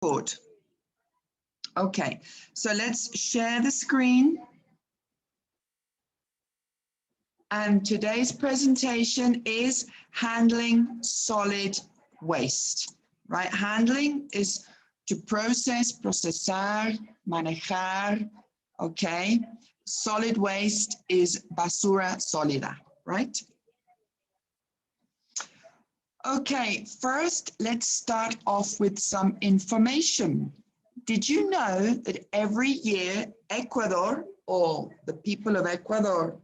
Good. Okay, so let's share the screen. And today's presentation is handling solid waste, right? Handling is to process, procesar, manejar, okay? Solid waste is basura sólida, right? Okay, first, let's start off with some information. Did you know that every year Ecuador, or the people of Ecuador,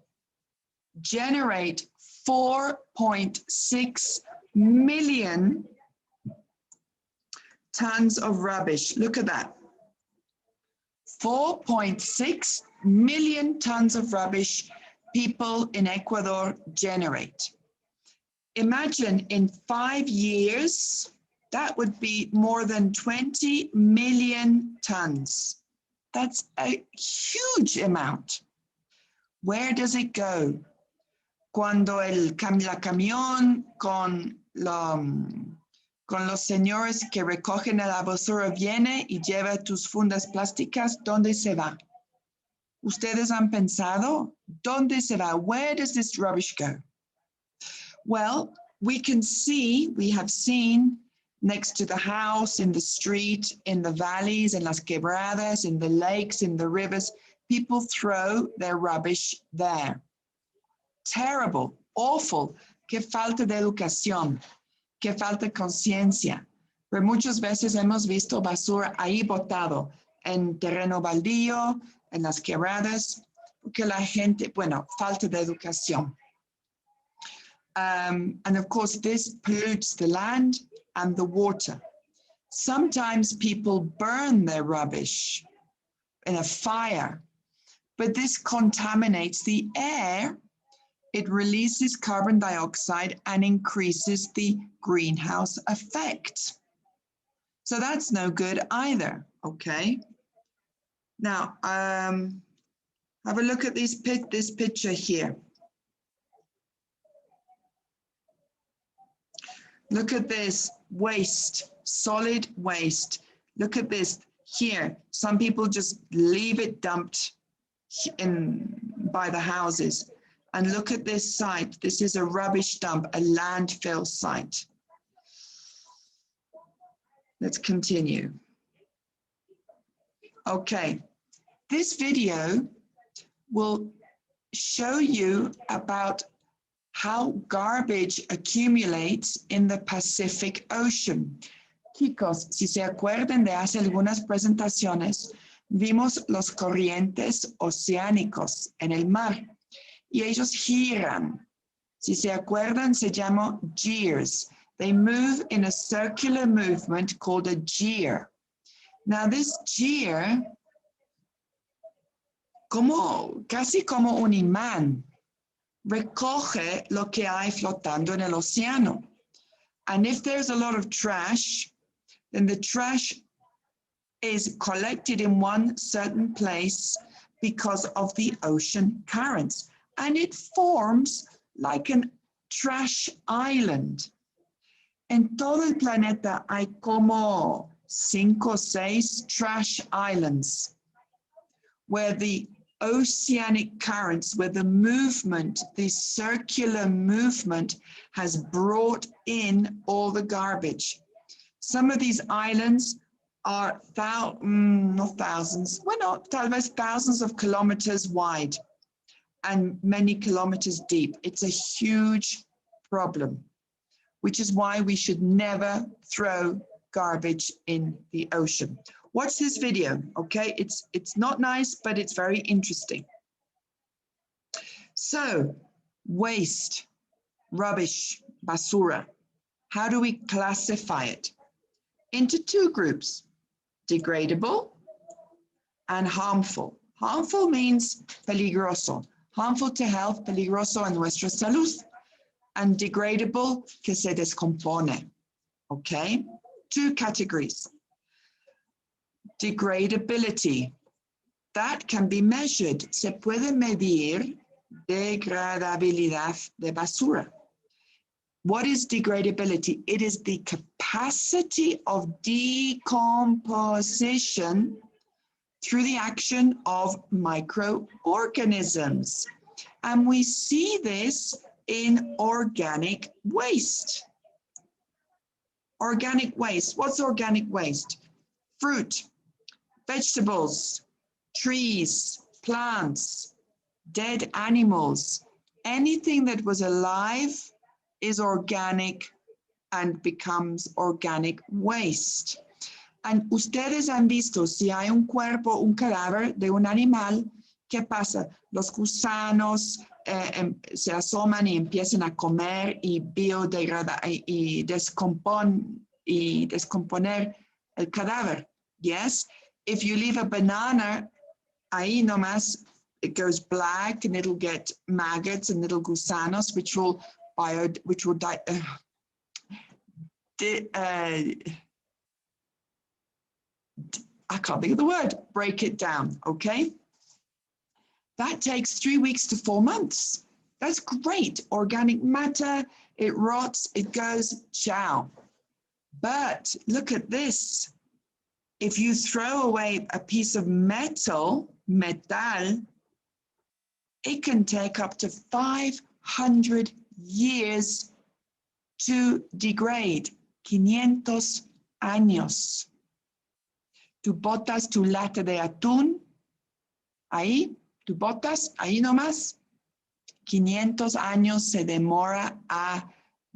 generate 4.6 million tons of rubbish? Look at that. 4.6 million tons of rubbish people in Ecuador generate. Imagine in 5 years, that would be more than 20 million tons. That's a huge amount. Where does it go? Cuando la camión con los señores que recogen la basura viene y lleva tus fundas plásticas, ¿dónde se va? ¿Ustedes han pensado? ¿Dónde se va? Where does this rubbish go? Well, we have seen next to the house, in the street, in the valleys, in las quebradas, in the lakes, in the rivers, people throw their rubbish there. Terrible, awful, que falta de educación, que falta conciencia. Pero muchas veces hemos visto basura ahí botado, en terreno baldío, en las quebradas, porque la gente, bueno, falta de educación. And of course, this pollutes the land and the water. Sometimes people burn their rubbish in a fire, but this contaminates the air. It releases carbon dioxide and increases the greenhouse effect. So that's no good either, okay? Now, have a look at this picture here. Look at this waste, solid waste. Look at this here. Some people just leave it dumped by the houses. And look at this site. This is a rubbish dump, a landfill site. Let's continue. Okay, this video will show you about how garbage accumulates in the Pacific Ocean. Chicos, si se acuerdan de hace algunas presentaciones, vimos los corrientes oceánicos en el mar y ellos giran. Si se acuerdan, se llama gears. They move in a circular movement called a gear. Now this gear, casi como un imán, recoge lo que hay flotando en el océano. And if there's a lot of trash, then the trash is collected in one certain place because of the ocean currents. And it forms like a trash island. En todo el planeta hay como 5 o 6 trash islands where the oceanic currents, where the movement, the circular movement has brought in all the garbage. Some of these islands are not thousands, well, not, tal vez thousands of kilometers wide and many kilometers deep. It's a huge problem, which is why we should never throw garbage in the ocean. Watch this video, okay? It's not nice, but it's very interesting. So, waste, rubbish, basura. How do we classify it? Into 2 groups, degradable and harmful. Harmful means peligroso. Harmful to health, peligroso a nuestra salud. And degradable, que se descompone, okay? 2 categories. Degradability, that can be measured. Se puede medir degradabilidad de basura. What is degradability? It is the capacity of decomposition through the action of microorganisms. And we see this in organic waste. Organic waste. What's organic waste? Fruit, vegetables, trees, plants, dead animals. Anything that was alive is organic and becomes organic waste. And ustedes han visto, si hay un cuerpo, un cadáver de un animal, ¿qué pasa? Los gusanos se asoman y empiezan a comer y descomponer el cadáver. Yes? If you leave a banana, ahí nomás, it goes black and it'll get maggots and little gusanos, which will die. I can't think of the word, break it down, okay? That takes 3 weeks to 4 months. That's great. Organic matter, it rots, it goes, ciao. But look at this. If you throw away a piece of metal, it can take up to 500 years to degrade. 500 años. Tú botas tu lata de atún, ahí, tú botas, ahí nomás, 500 años se demora a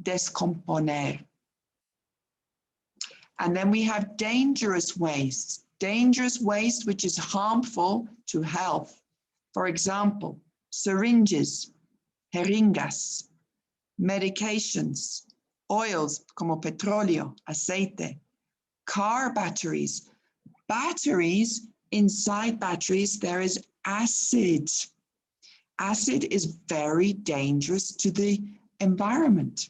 descomponer. And then we have dangerous waste which is harmful to health. For example, syringes, jeringas, medications, oils como petróleo, aceite, car batteries. Batteries, inside batteries, there is acid. Acid is very dangerous to the environment.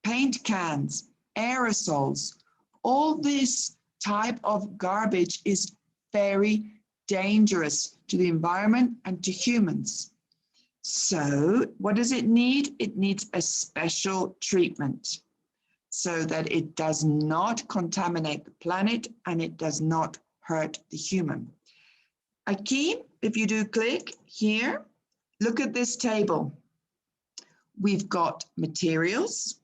Paint cans, aerosols, all this type of garbage is very dangerous to the environment and to humans. So what does it need? It needs a special treatment so that it does not contaminate the planet and it does not hurt the human. Aquí, if you do click here, look at this table. We've got materials,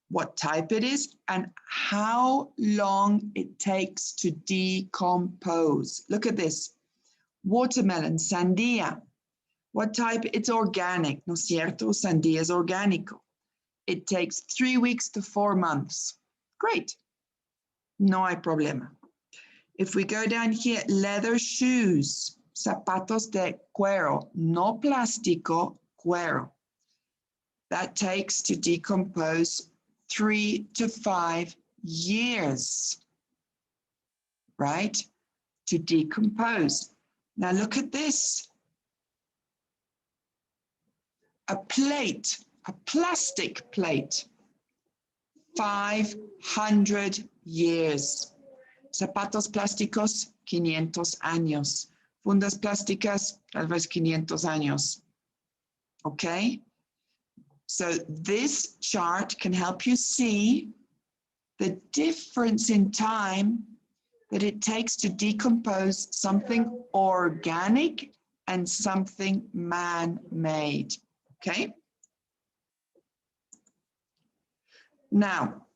what type it is, and how long it takes to decompose. Look at this. Watermelon, sandía. What type? It's organic, ¿no es cierto? Sandía es orgánico. It takes 3 weeks to 4 months. Great. No hay problema. If we go down here, leather shoes, zapatos de cuero, no plástico, cuero. That takes to decompose 3 to 5 years, right? To decompose. Now look at this. A plate, a plastic plate, 500 years. Zapatos plásticos, 500 años. Fundas plásticas, tal vez 500 años. Okay? So this chart can help you see the difference in time that it takes to decompose something organic and something man-made. Okay? Now,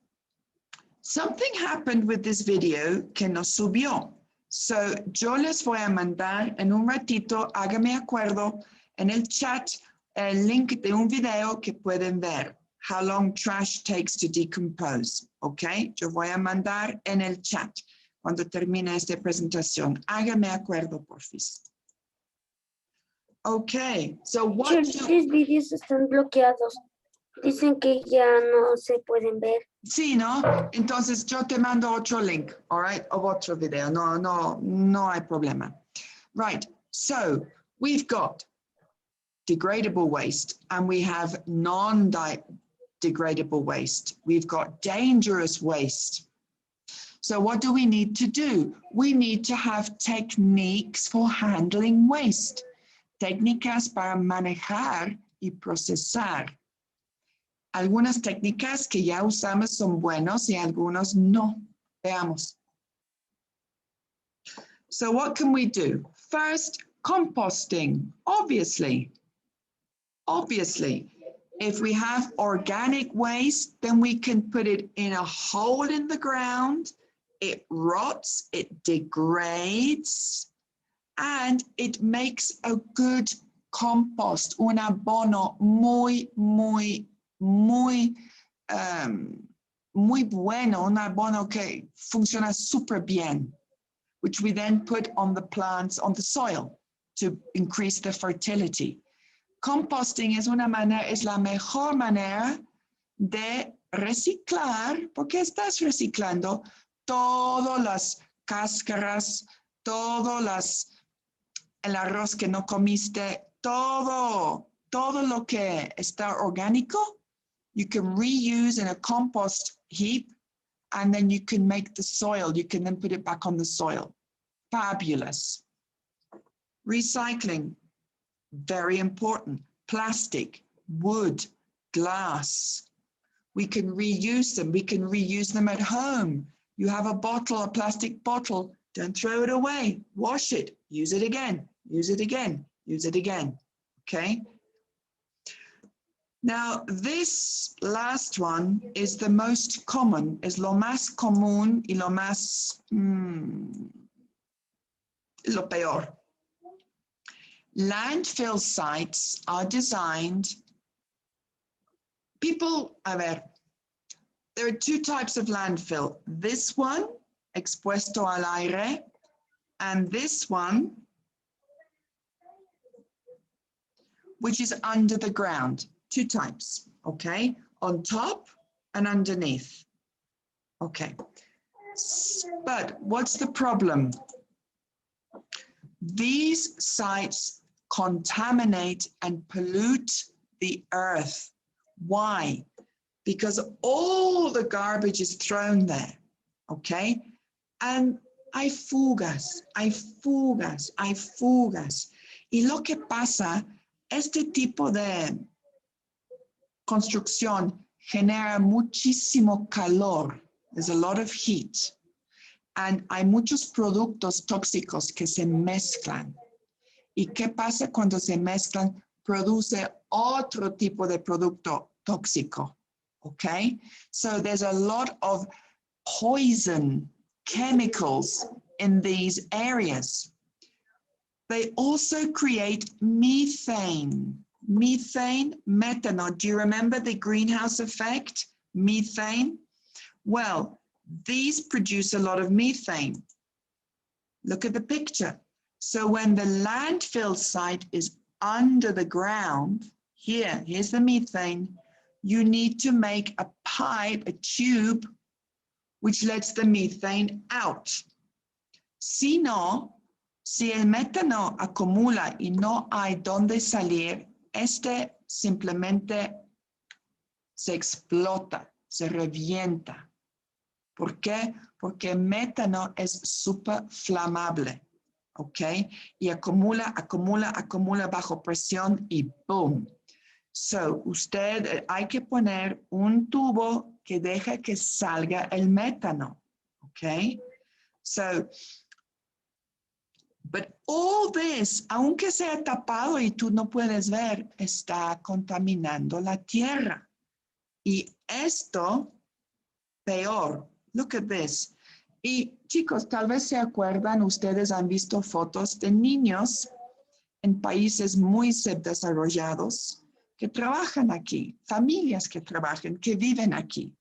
something happened with this video que nos subió. So, yo les voy a mandar en un ratito, hágame acuerdo, en el chat, el link de un video que pueden ver. How long trash takes to decompose. Okay? Yo voy a mandar en el chat cuando termine esta presentación. Hágame acuerdo, porfis. Okay, so what... These videos están bloqueados. Dicen que ya no se pueden ver. Sí, ¿no? Entonces yo te mando otro link, all right, of otro video. No hay problema. Right, so we've got degradable waste and we have non-degradable waste. We've got dangerous waste. So what do we need to do? We need to have techniques for handling waste. Técnicas para manejar y procesar. Algunas técnicas que ya usamos son buenos y algunos no. Veamos. So what can we do? First, composting, obviously. Obviously, if we have organic waste, then we can put it in a hole in the ground. It rots, it degrades, and it makes a good compost, un abono muy, muy, muy, muy bueno, un abono que funciona súper bien, which we then put on the plants, on the soil to increase the fertility. Composting es la mejor manera de reciclar, porque estás reciclando todas las cáscaras, el arroz que no comiste, todo lo que está orgánico, you can reuse in a compost heap, and then you can make the soil, you can then put it back on the soil. Fabulous. Recycling, very important. Plastic, wood, glass. We can reuse them. We can reuse them at home. You have a bottle, a plastic bottle, don't throw it away. Wash it, use it again, use it again, use it again, okay? Now, this last one is the most common, es lo más común y lo más, lo peor. Landfill sites are designed, there are two types of landfill. This one, expuesto al aire, and this one, which is under the ground. Two types, okay? On top and underneath. Okay. But what's the problem? These sites contaminate and pollute the earth. Why? Because all the garbage is thrown there, okay? And hay fugas. Y lo que pasa, este tipo de construcción genera muchísimo calor. There's a lot of heat. And hay muchos productos tóxicos que se mezclan. ¿Y qué pasa cuando se mezclan? Produce otro tipo de producto tóxico. Okay? So there's a lot of poison chemicals in these areas. They also create methane. Methane, methanol. Do you remember the greenhouse effect? Methane? Well, these produce a lot of methane. Look at the picture. So when the landfill site is under the ground, here's the methane, you need to make a pipe, a tube, which lets the methane out. Si no, si el metano acumula y no hay donde salir, este simplemente se explota, se revienta. ¿Por qué? Porque el metano es súper flamable, ¿ok? Y acumula bajo presión y boom. So, hay que poner un tubo que deje que salga el metano, ¿ok? So, but all this, aunque sea tapado y tú no puedes ver, está contaminando la tierra. Y esto, peor. Look at this. Y chicos, tal vez se acuerdan, ustedes han visto fotos de niños en países muy subdesarrollados que trabajan aquí, familias que trabajan, que viven aquí,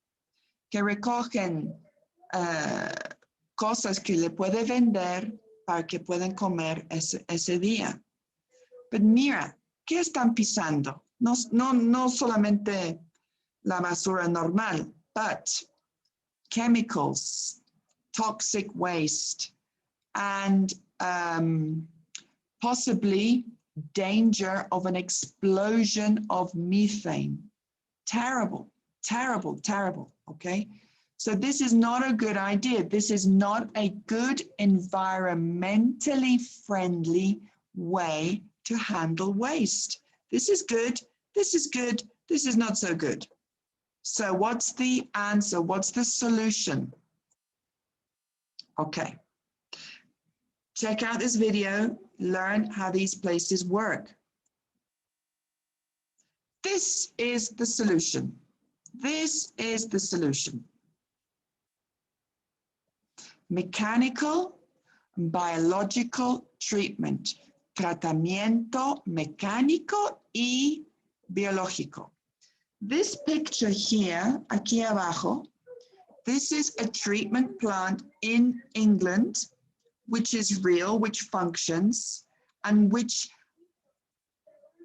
que recogen cosas que le puede vender para que puedan comer ese día. Pero mira, ¿qué están pisando? No solamente la basura normal, but chemicals, toxic waste, and possibly danger of an explosion of methane. Terrible, terrible, terrible, okay? So this is not a good idea. This is not a good environmentally friendly way to handle waste. This is good, this is good, this is not so good, So what's the answer? What's the solution? Okay. Check out this video, learn how these places work. This is the solution. This is the solution. Mechanical, biological treatment. Tratamiento mecánico y biológico. This picture here, aquí abajo, this is a treatment plant in England, which is real, which functions, and which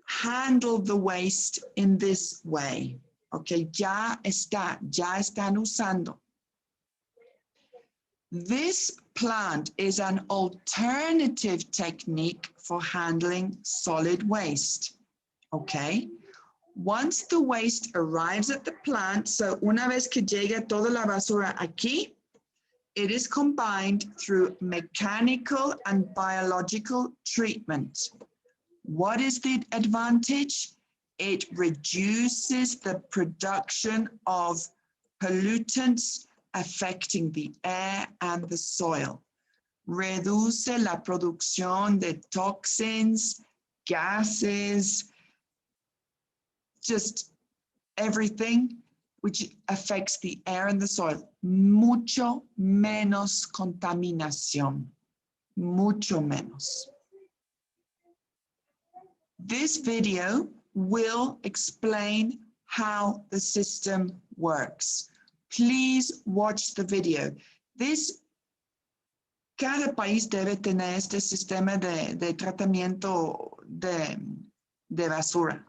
handle the waste in this way. Okay, ya están usando. This plant is an alternative technique for handling solid waste. Okay, once the waste arrives at the plant, so una vez que llega toda la basura aquí, it is combined through mechanical and biological treatment. What is the advantage? It reduces the production of pollutants affecting the air and the soil. Reduce la producción de toxins, gases, just everything which affects the air and the soil. Mucho menos contaminación. Mucho menos. This video will explain how the system works. Please watch the video. Cada país debe tener este sistema de tratamiento de basura.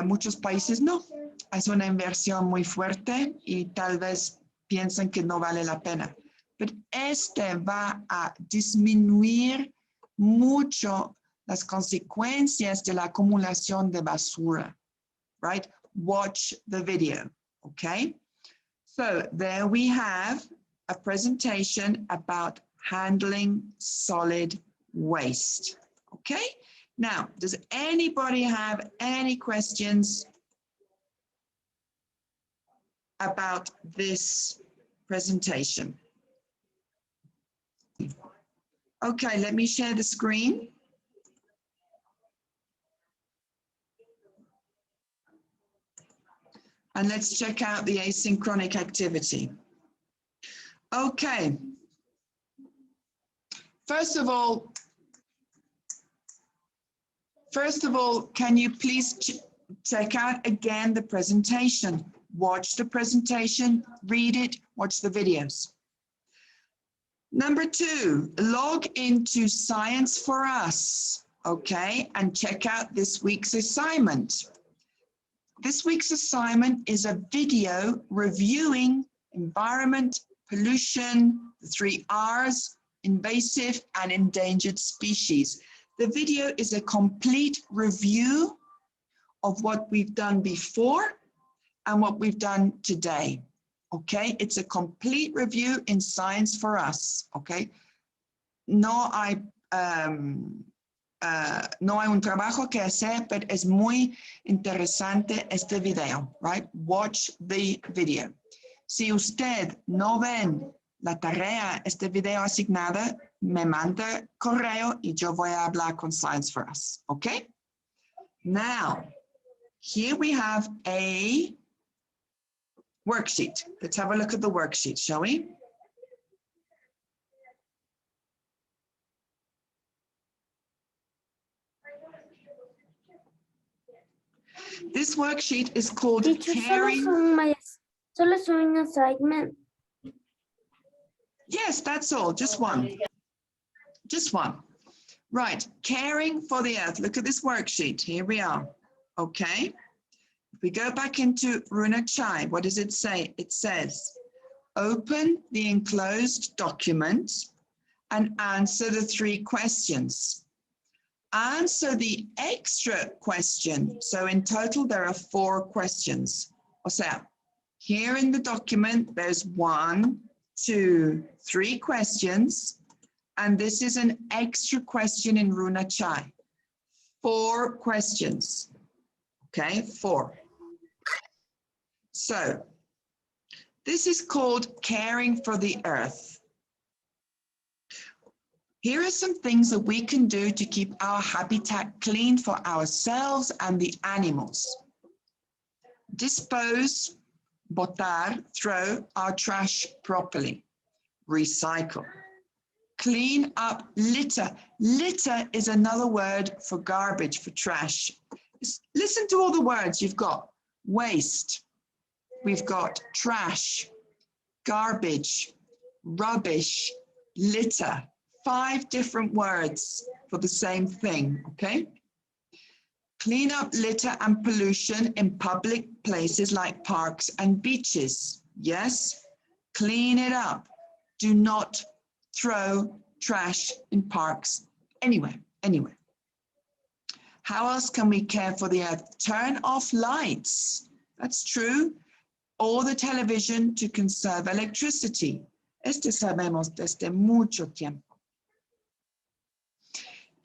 Muchos países no. Es una inversión muy fuerte y tal vez piensan que no vale la pena. Pero este va a disminuir mucho las consecuencias de la acumulación de basura, right? Watch the video, okay? So there we have a presentation about handling solid waste, okay? Now, does anybody have any questions about this presentation? Okay, let me share the screen. And let's check out the asynchronic activity. Okay. First of all, can you please check out again the presentation? Watch the presentation, read it, watch the videos. Number 2, log into Science for Us, okay, and check out this week's assignment. This week's assignment is a video reviewing environment, pollution, the 3 R's, invasive and endangered species. The video is a complete review of what we've done before and what we've done today, okay? It's a complete review in Science for Us, okay? No hay un trabajo que hacer, pero es muy interesante este video, right? Watch the video. Si usted no ven la tarea, este video asignada, me manda correo y yo voy a hablar con Science for Us, okay? Now, here we have a worksheet. Let's have a look at the worksheet, shall we? This worksheet is called Teacher, Caring. solo son un assignment. Yes, that's all, just one. Just one. Right, Caring for the Earth. Look at this worksheet. Here we are. Okay. If we go back into Runa Chai, what does it say? It says, open the enclosed document and answer the 3 questions. Answer the extra question. So in total, there are 4 questions. O sea, here in the document, there's 1, 2, 3 questions. And this is an extra question in Runa Chai. 4 questions. Okay, 4. So this is called caring for the earth. Here are some things that we can do to keep our habitat clean for ourselves and the animals. Dispose, botar, throw our trash properly. Recycle. Clean up litter. Litter is another word for garbage, for trash. Listen to all the words you've got. Waste. We've got trash, garbage, rubbish, litter. 5 different words for the same thing, okay? Clean up litter and pollution in public places like parks and beaches. Yes, clean it up. Do not throw trash in parks anywhere. How else can we care for the earth? Turn off lights. That's true. Or the television to conserve electricity. Este sabemos desde mucho tiempo.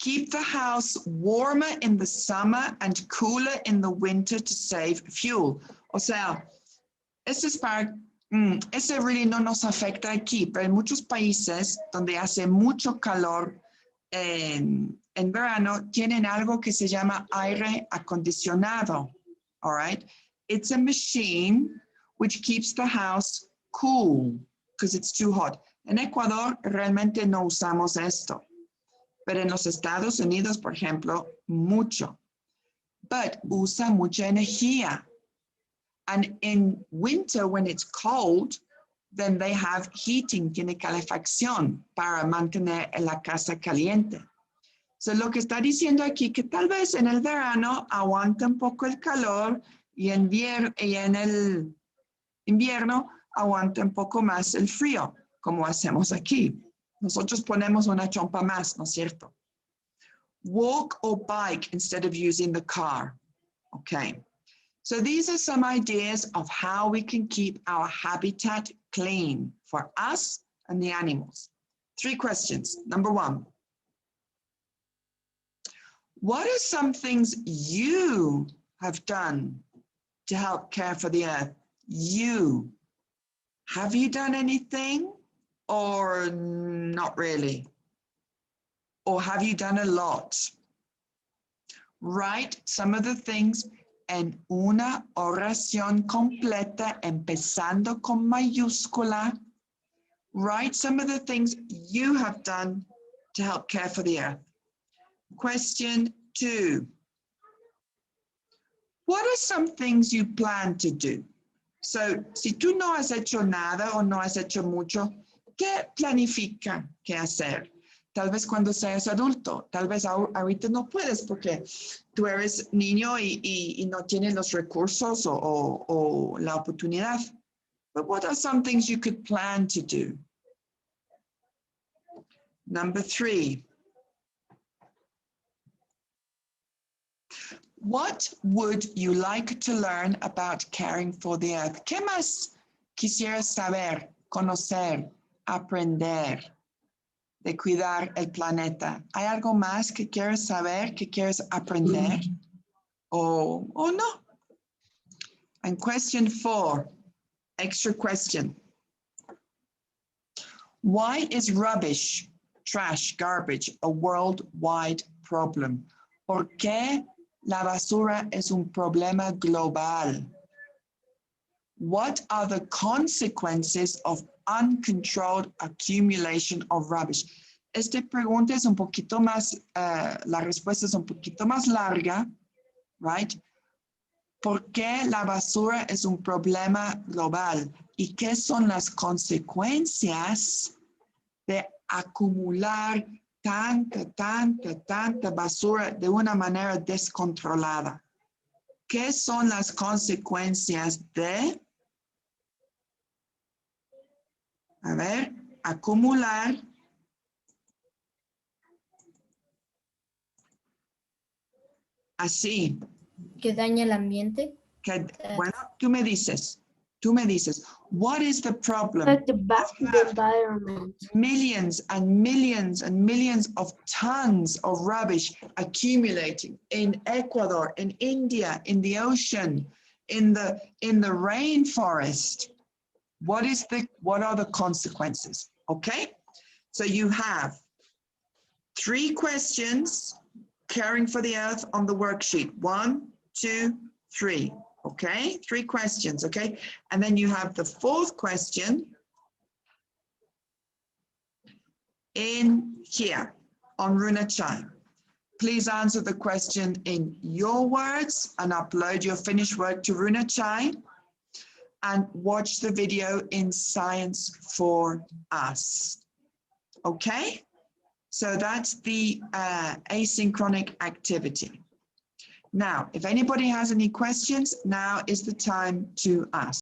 Keep the house warmer in the summer and cooler in the winter to save fuel. O sea, ese really no nos afecta aquí, pero en muchos países donde hace mucho calor en verano, tienen algo que se llama aire acondicionado. All right? It's a machine which keeps the house cool because it's too hot. En Ecuador realmente no usamos esto. Pero en los Estados Unidos, por ejemplo, mucho. But usa mucha energía. And in winter, when it's cold, then they have heating, tiene calefacción para mantener la casa caliente. So lo que está diciendo aquí que tal vez en el verano aguanta un poco el calor y en el invierno aguanta un poco más el frío, como hacemos aquí. Nosotros ponemos una chompa más, ¿no es cierto? Walk or bike instead of using the car. Okay. So these are some ideas of how we can keep our habitat clean for us and the animals. 3 questions. Number 1. What are some things you have done to help care for the earth? You. Have you done anything? Or not really? Or have you done a lot? Write some of the things en una oración completa, empezando con mayúscula. Write some of the things you have done to help care for the earth. Question 2. What are some things you plan to do? So, si tú no has hecho nada o no has hecho mucho, ¿qué planifica qué hacer? Tal vez cuando seas adulto, tal vez ahorita no puedes porque tú eres niño y no tienes los recursos o la oportunidad. But what are some things you could plan to do? Number 3. What would you like to learn about caring for the earth? ¿Qué más quisieras saber, conocer, aprender de cuidar el planeta? ¿Hay algo más que quieres saber, que quieres aprender? ¿O no? And question 4, extra question. Why is rubbish, trash, garbage, a worldwide problem? ¿Por qué la basura es un problema global? What are the consequences of uncontrolled accumulation of rubbish? Esta pregunta es un poquito más, la respuesta es un poquito más larga, right? ¿Por qué la basura es un problema global? ¿Y qué son las consecuencias de acumular tanta basura de una manera descontrolada? ¿Qué son las consecuencias de, acumular así? Que daña el ambiente. Bueno, tú me dices, what is the problem? Affect the environment. Millions and millions and millions of tons of rubbish accumulating in Ecuador, in India, in the ocean, in the rainforest, what are the consequences? Okay, so you have 3 questions, caring for the earth, on the worksheet. 1, 2, 3. Okay, 3 questions. Okay, and then you have the 4th question in here on Runa Chai. Please answer the question in your words and upload your finished work to Runa Chai, and watch the video in Science for Us. Okay, so that's the asynchronic activity. Now, if anybody has any questions, now is the time to ask.